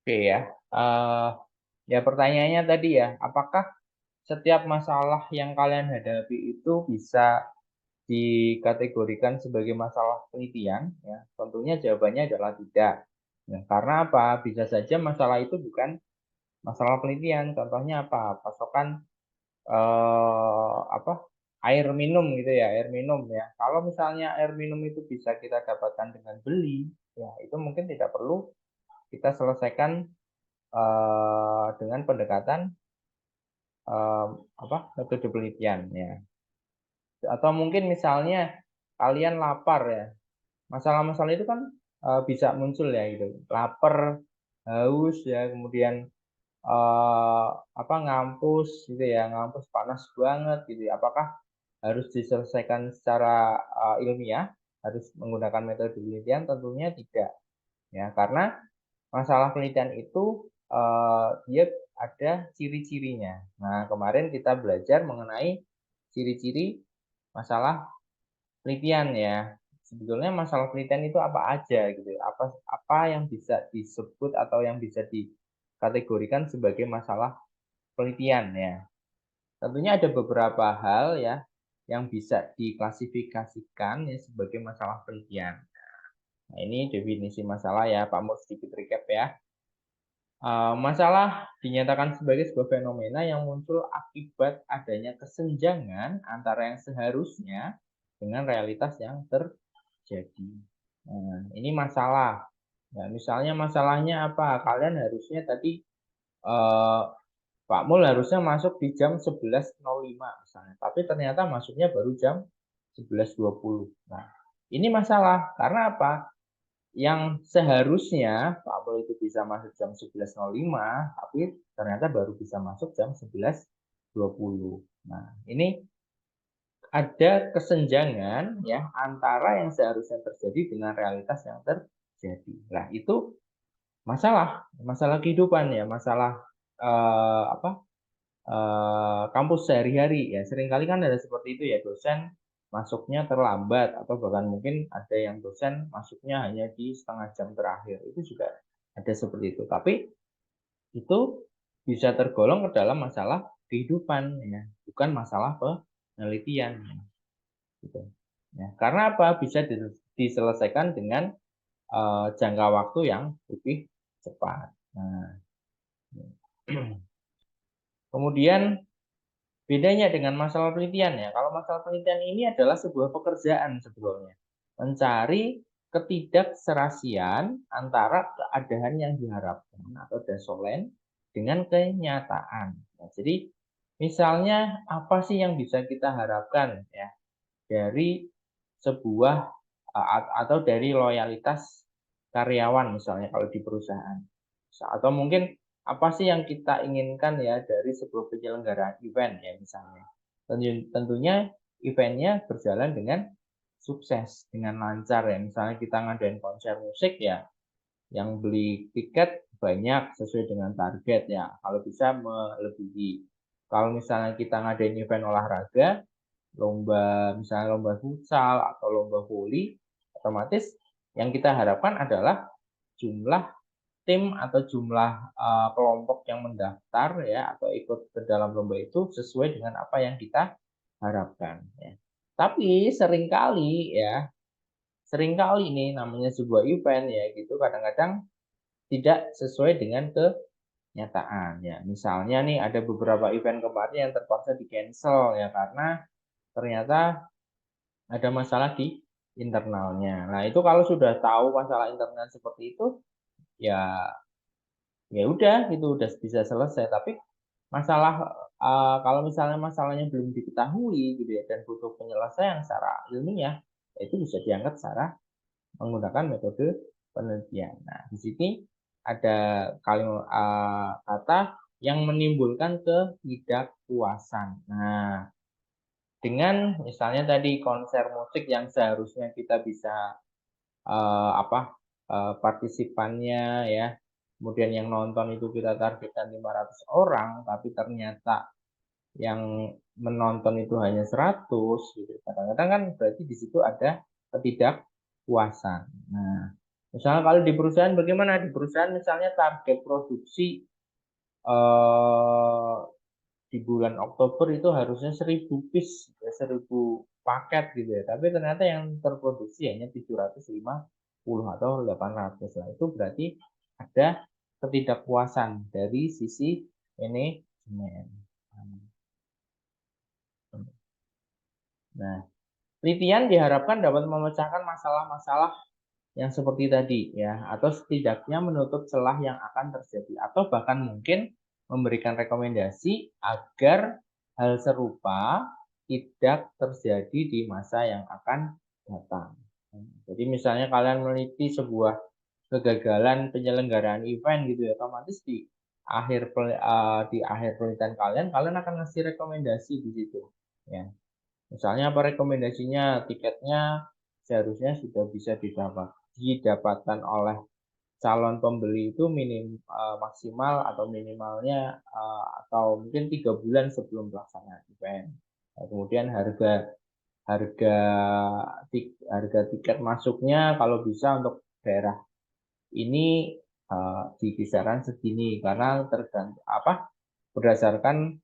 Oke ya. Eh, Ya pertanyaannya tadi ya, apakah setiap masalah yang kalian hadapi itu bisa dikategorikan sebagai masalah penelitian? Ya, tentunya jawabannya adalah tidak. Ya, karena apa? Bisa saja masalah itu bukan masalah penelitian. Contohnya apa? Pasokan apa? Air minum gitu ya, air minum ya. Kalau misalnya air minum itu bisa kita dapatkan dengan beli, ya itu mungkin tidak perlu kita selesaikan dengan pendekatan eh, apa metode penelitian ya. Atau mungkin misalnya kalian lapar ya. Masalah-masalah itu kan bisa muncul ya gitu. Lapar, haus ya, kemudian eh, apa ngampus gitu ya, ngampus panas banget gitu ya. Apakah harus diselesaikan secara ilmiah? Harus menggunakan metode penelitian? Tentunya tidak ya, karena masalah penelitian itu dia ada ciri-cirinya. Nah, kemarin kita belajar mengenai ciri-ciri masalah penelitian ya. Sebetulnya masalah penelitian itu apa aja gitu ya. Apa yang bisa disebut atau yang bisa dikategorikan sebagai masalah penelitian ya. Tentunya ada beberapa hal ya yang bisa diklasifikasikan ya sebagai masalah penelitian. Nah, ini definisi masalah ya, Pak Mur sedikit recap ya. Masalah dinyatakan sebagai sebuah fenomena yang muncul akibat adanya kesenjangan antara yang seharusnya dengan realitas yang terjadi. Nah, ini masalah. Nah, misalnya masalahnya apa? Kalian harusnya tadi eh, Pak Mul harusnya masuk di jam 11.05 misalnya, tapi ternyata masuknya baru jam 11.20. Nah, ini masalah karena apa? Yang seharusnya Pak Mul itu bisa masuk jam 11.05, tapi ternyata baru bisa masuk jam 11.20. Nah, ini ada kesenjangan ya antara yang seharusnya terjadi dengan realitas yang terjadi. Nah, itu masalah kehidupan ya, masalah apa? Kampus sehari-hari ya. Seringkali kan ada seperti itu ya, dosen masuknya terlambat atau bahkan mungkin ada yang dosen masuknya hanya di setengah jam terakhir. Itu juga ada seperti itu. Tapi itu bisa tergolong ke dalam masalah kehidupan ya, bukan masalah penelitian ya, gitu. Ya, karena apa? Bisa diselesaikan dengan jangka waktu yang lebih cepat. Nah, kemudian bedanya dengan masalah penelitian ya. Kalau masalah penelitian ini adalah sebuah pekerjaan sebetulnya. Mencari ketidakserasian antara keadaan yang diharapkan atau desolen dengan kenyataan. Nah, jadi misalnya apa sih yang bisa kita harapkan ya dari sebuah atau dari loyalitas karyawan misalnya kalau di perusahaan. Atau mungkin apa sih yang kita inginkan ya dari sebuah penyelenggaraan event ya misalnya. Tentunya eventnya berjalan dengan sukses, dengan lancar ya. Misalnya kita ngadain konser musik ya, yang beli tiket banyak sesuai dengan target ya. Kalau bisa melebihi. Kalau misalnya kita ngadain event olahraga, misalnya lomba futsal atau lomba voli, otomatis yang kita harapkan adalah jumlah tim atau jumlah kelompok yang mendaftar ya atau ikut ke dalam lomba itu sesuai dengan apa yang kita harapkan ya. Tapi seringkali nih namanya sebuah event ya gitu kadang-kadang tidak sesuai dengan kenyataan ya. Misalnya nih ada beberapa event kemarin yang terpaksa di cancel ya karena ternyata ada masalah di internalnya. Nah, itu kalau sudah tahu masalah internal seperti itu, ya ya udah gitu, udah bisa selesai. Tapi masalah kalau misalnya masalahnya belum diketahui gitu ya dan butuh penyelesaian secara ilmiah, ya itu bisa diangkat secara menggunakan metode penelitian. Nah, di sini ada kalimat kata yang menimbulkan ketidakpuasan. Nah, dengan misalnya tadi konser musik yang seharusnya kita bisa apa partisipannya ya, kemudian yang nonton itu kita targetkan 500 orang, tapi ternyata yang menonton itu hanya 100 gitu. Kadang-kadang kan berarti di situ ada ketidakpuasan. Nah, Misalnya kalau di perusahaan bagaimana? Di perusahaan misalnya target produksi di bulan Oktober itu harusnya 1000 piece, 1000 paket gitu ya. Tapi ternyata yang terproduksi hanya 750 atau 800 lah. Itu berarti ada ketidakpuasan dari sisi manajemen. Nah, penelitian diharapkan dapat memecahkan masalah-masalah yang seperti tadi ya, atau setidaknya menutup celah yang akan terjadi, atau bahkan mungkin memberikan rekomendasi agar hal serupa tidak terjadi di masa yang akan datang. Jadi misalnya kalian meneliti sebuah kegagalan penyelenggaraan event gitu ya, otomatis di akhir penelitian kalian akan ngasih rekomendasi di situ ya. Misalnya apa rekomendasinya? Tiketnya seharusnya sudah bisa didapatkan oleh calon pembeli itu maksimal atau minimalnya atau mungkin 3 bulan sebelum pelaksanaan event. Nah, kemudian harga harga tiket masuknya kalau bisa untuk daerah ini di kisaran segini karena berdasarkan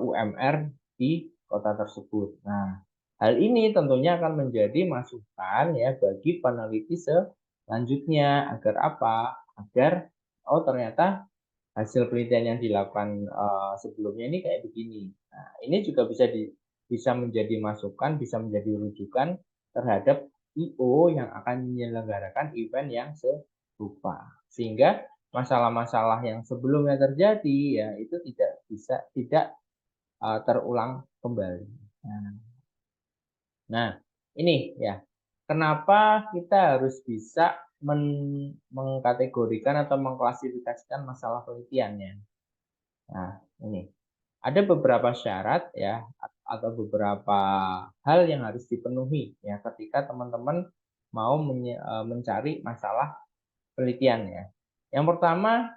UMR di kota tersebut. Nah, hal ini tentunya akan menjadi masukan ya bagi peneliti selanjutnya agar apa? Agar ternyata hasil penelitian yang dilakukan sebelumnya ini kayak begini. Nah, ini juga bisa menjadi masukan, bisa menjadi rujukan terhadap IO yang akan menyelenggarakan event yang serupa. Sehingga masalah-masalah yang sebelumnya terjadi ya itu tidak terulang kembali. Nah, ini ya. Kenapa kita harus bisa mengkategorikan atau mengklasifikasikan masalah penelitiannya? Nah, ini ada beberapa syarat ya atau beberapa hal yang harus dipenuhi ya ketika teman-teman mau mencari masalah penelitian ya. Yang pertama,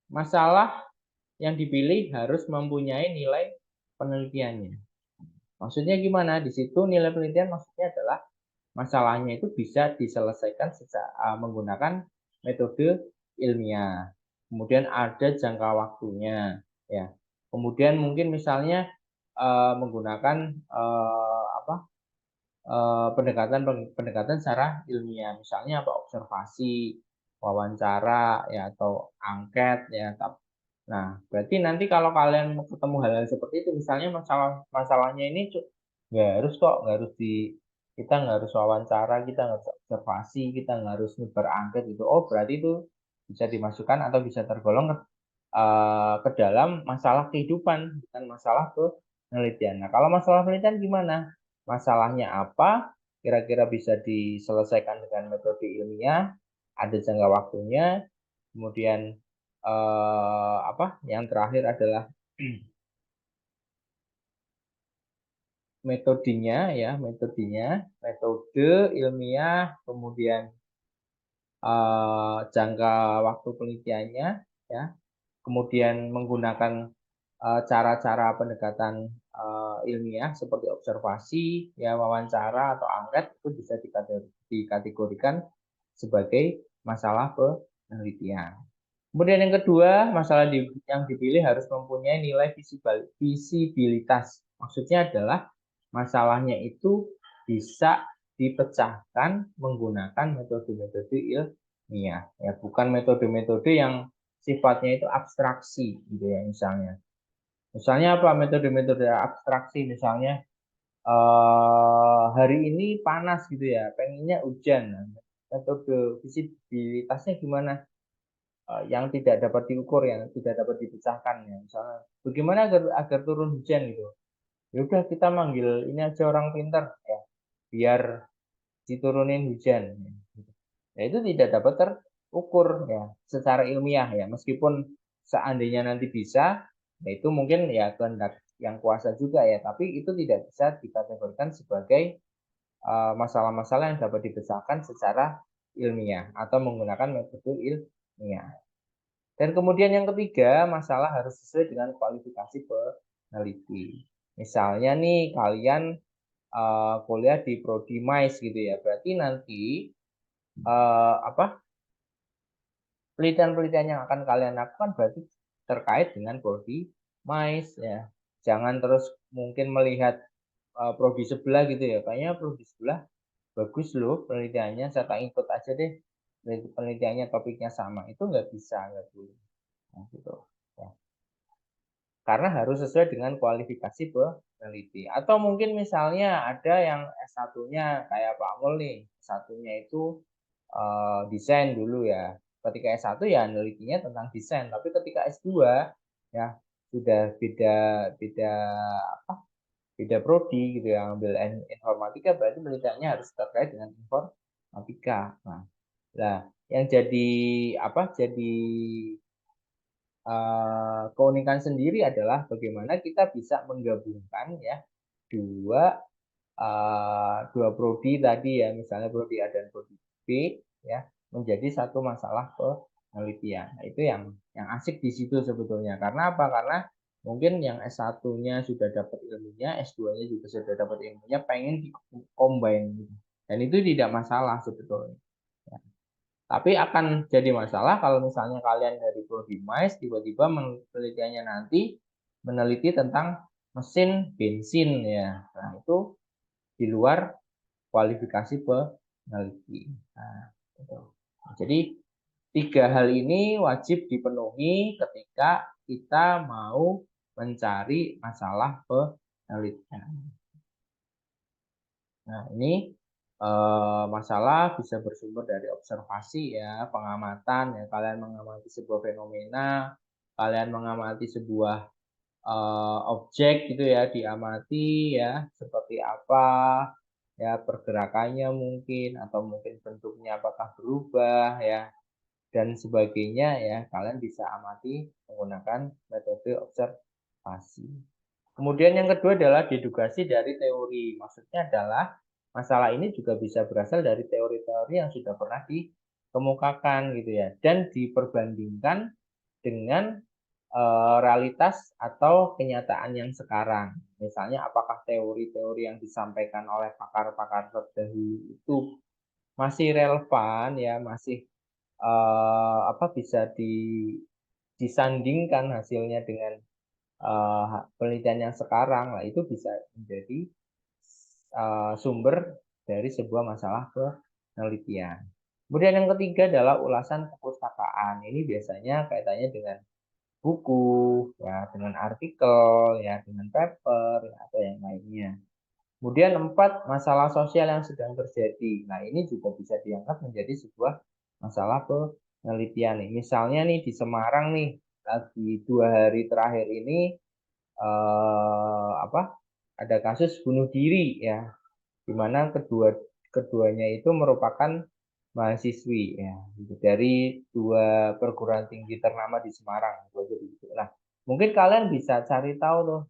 masalah yang dipilih harus mempunyai nilai penelitiannya. Maksudnya gimana? Di situ nilai penelitian maksudnya adalah masalahnya itu bisa diselesaikan menggunakan metode ilmiah. Kemudian ada jangka waktunya, ya. Kemudian mungkin misalnya menggunakan pendekatan secara ilmiah, misalnya apa observasi, wawancara, ya atau angket, ya. Nah, berarti nanti kalau kalian ketemu hal-hal seperti itu, misalnya masalahnya ini nggak harus kita nggak harus wawancara, kita nggak harus observasi, kita nggak harus nyebar angket gitu. Oh, berarti itu bisa dimasukkan atau bisa tergolong ke dalam masalah kehidupan, bukan masalah penelitian. Nah, kalau masalah penelitian gimana? Masalahnya apa? Kira-kira bisa diselesaikan dengan metode ilmiah, ada jangka waktunya, kemudian yang terakhir adalah metodenya ya, metode ilmiah, kemudian jangka waktu penelitiannya ya, kemudian menggunakan cara-cara pendekatan ilmiah seperti observasi, ya wawancara atau angket itu bisa dikategorikan sebagai masalah penelitian. Kemudian yang kedua, masalah yang dipilih harus mempunyai nilai visibilitas. Maksudnya adalah masalahnya itu bisa dipecahkan menggunakan metode-metode ilmiah, ya bukan metode-metode yang sifatnya itu abstraksi gitu ya misalnya. Misalnya apa metode-metode abstraksi misalnya hari ini panas gitu ya, pengennya hujan. Nah, metode visibilitasnya gimana? Yang tidak dapat diukur, yang tidak dapat dipecahkan ya. Misalnya bagaimana agar turun hujan gitu. Ya udah kita manggil ini aja orang pintar ya, biar diturunin hujan. Ya itu tidak dapat terukur ya secara ilmiah ya. Meskipun seandainya nanti bisa, ya itu mungkin ya kehendak yang kuasa juga ya. Tapi itu tidak bisa dikategorikan sebagai masalah-masalah yang dapat dipecahkan secara ilmiah atau menggunakan metode ilmiah. Dan kemudian yang ketiga, masalah harus sesuai dengan kualifikasi peneliti. Misalnya nih kalian kuliah di prodi MAIS gitu ya. Berarti nanti apa, penelitian-penelitian yang akan kalian lakukan berarti terkait dengan prodi mais ya. Jangan terus mungkin melihat prodi sebelah gitu ya. Kayaknya prodi sebelah bagus loh penelitiannya, saya tak ikut aja deh. Penelitiannya topiknya sama. Itu nggak bisa, nggak boleh. Nah, gitu. Ya. Karena harus sesuai dengan kualifikasi peneliti. Atau mungkin misalnya ada yang S1-nya kayak Pak Mul nih, S1-nya itu desain dulu ya. Ketika S1 ya nelitinya tentang desain, tapi ketika S2 ya sudah beda beda apa? Beda prodi gitu ya, ambil informatika berarti penelitiannya harus terkait dengan informatika. Nah, yang jadi apa? Jadi keunikan sendiri adalah bagaimana kita bisa menggabungkan ya dua dua prodi tadi ya, misalnya prodi A dan prodi B ya, menjadi satu masalah penelitian. Nah, itu yang asik di situ sebetulnya. Karena apa? Karena mungkin yang S1-nya sudah dapat ilmunya, S2-nya juga sudah dapat ilmunya, pengen di-combine gitu. Dan itu tidak masalah sebetulnya. Ya. Tapi akan jadi masalah kalau misalnya kalian dari prodi mais tiba-tiba penelitiannya nanti meneliti tentang mesin bensin ya. Nah, itu di luar kualifikasi peneliti. Nah, gitu. Jadi tiga hal ini wajib dipenuhi ketika kita mau mencari masalah penelitian. Nah, ini masalah bisa bersumber dari observasi ya, pengamatan ya. Kalian mengamati sebuah fenomena, kalian mengamati sebuah objek gitu ya, diamati ya, seperti apa ya pergerakannya mungkin atau mungkin bentuknya apakah berubah ya dan sebagainya ya. Kalian bisa amati menggunakan metode observasi. Kemudian yang kedua adalah dedukasi dari teori. Maksudnya adalah masalah ini juga bisa berasal dari teori-teori yang sudah pernah dikemukakan gitu ya dan diperbandingkan dengan realitas atau kenyataan yang sekarang. Misalnya apakah teori-teori yang disampaikan oleh pakar-pakar terdahulu itu masih relevan ya, masih bisa disandingkan hasilnya dengan penelitian yang sekarang lah itu bisa menjadi sumber dari sebuah masalah penelitian. Kemudian yang ketiga adalah ulasan perpustakaan. Ini biasanya kaitannya dengan buku, ya, dengan artikel, ya, dengan paper, ya, atau yang lainnya. Kemudian 4, masalah sosial yang sedang terjadi. Nah, ini juga bisa diangkat menjadi sebuah masalah penelitian nih. Misalnya nih di Semarang nih, lagi 2 hari terakhir ini eh, apa ada kasus bunuh diri ya, di mana keduanya itu merupakan mahasiswi ya gitu, dari 2 perguruan tinggi ternama di Semarang gitu. Nah, mungkin kalian bisa cari tahu tuh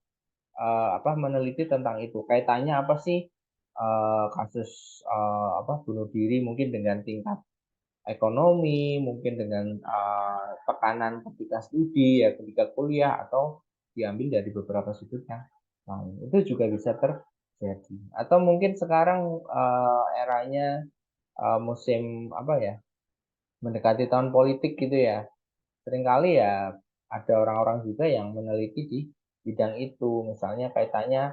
meneliti tentang itu. Kaitannya apa sih kasus bunuh diri mungkin dengan tingkat ekonomi, mungkin dengan tekanan ketika studi ya, ketika kuliah atau diambil dari beberapa sudut yang lain. Itu juga bisa terjadi. Atau mungkin sekarang eranya musim mendekati tahun politik gitu ya. Seringkali ya ada orang-orang juga yang meneliti di bidang itu. Misalnya kaitannya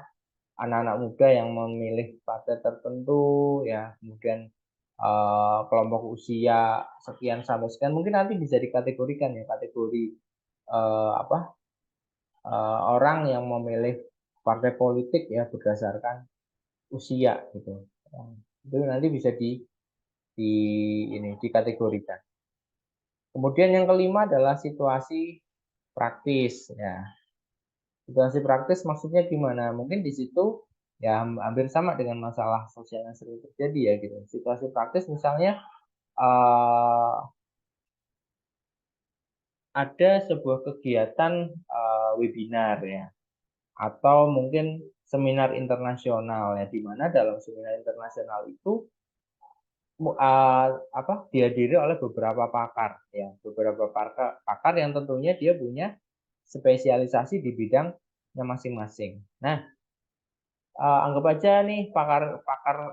anak-anak muda yang memilih partai tertentu ya, kemudian kelompok usia sekian sampai sekian mungkin nanti bisa dikategorikan ya kategori eh, apa orang yang memilih partai politik ya berdasarkan usia gitu. Itu nanti bisa di ini dikategorikan. Kemudian yang kelima adalah situasi praktis ya. Situasi praktis maksudnya gimana? Mungkin di situ ya hampir sama dengan masalah sosial yang sering terjadi ya gitu. Situasi praktis misalnya eh, ada sebuah kegiatan webinar ya atau mungkin seminar internasional ya di mana dalam seminar internasional itu dihadiri oleh beberapa pakar ya, beberapa pakar yang tentunya dia punya spesialisasi di bidangnya masing-masing. Nah, anggap aja nih pakar-pakar